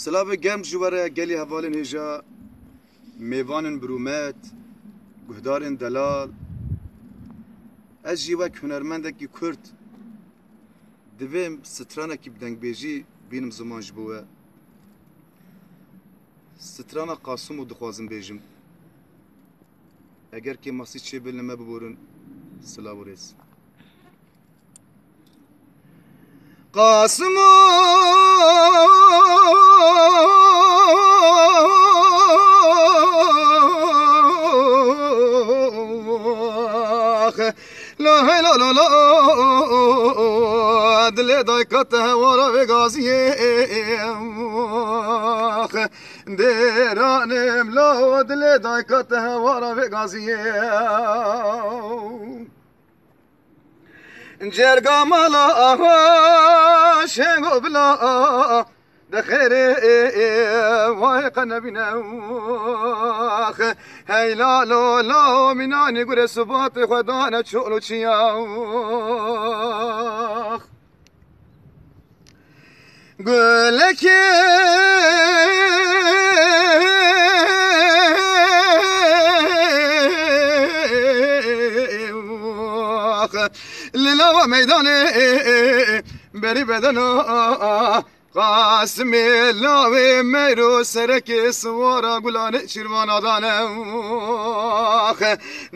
سلاو گرم جواره گلی حوالن هجا میوانن برومت گهدارن دلال از جیوه هنرمندکی کرد دویم سترانکی بدنگ بیجی بینم زمان جبوه سترانا قاسم و دخوازم بیجم اگر که ماسی چه بلنمه ببورن سلاو ریس قاسم لا لا لا لا دل دایکته ورا بگازیه درانم لا دل دایکته ورا بگازیه جرگا مالا شنگو بلا دخيري واي قنبنا هاي لا لا لا مناني قول سباطي خدانا تشغلو تشياخ قول لك للا ميداني بري بدنا قاسمی لاوی میرو سرک سوارا گلان چیروان دانم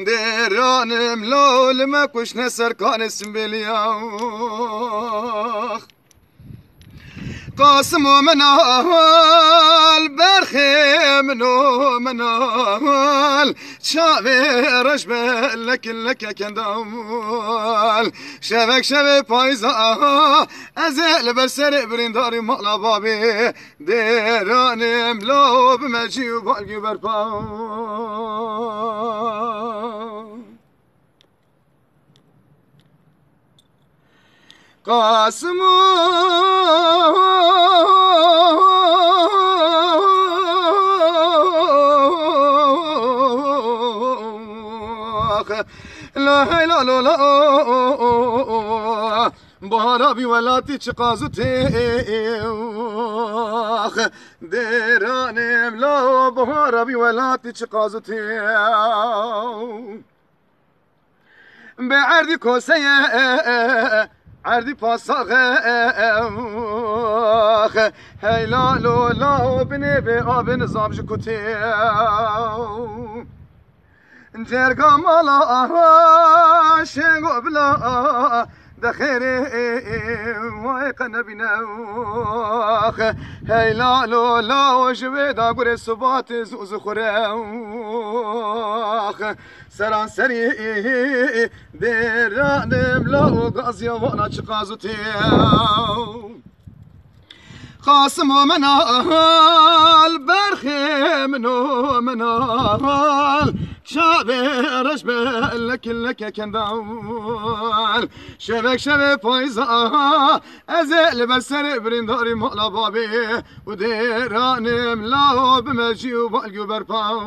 درانم لول مکشن سرکان سنبیلیاخ قاسم و منال برخی منو منال شاوی رشبه لک کندال شبک شب پایزا ازل بر سر برینداری مالا بابی درانم لو بمجی و بالگی برپا قاسم لا لا لا لا بهارابي ولاتي تشقازتي درانم لا بهارابي ولاتي تشقازتي بعردي كوسيه عردي باساغه هاي لا لا لا بني بابن زابج كوتي جرگا مالا شنگو بلا دخيري واي قنبنا هاي لا لا لا وجويدا قري سبات زوز خراخ سران سري درانم لا وغازيا وانا تشقازتي قاسم ومنال برخي منو منال شابي رشبه لك كندال شبك فايزا ازل بسر برنداري مالا بابي وديرانم لا بمجي وبالقي وبربال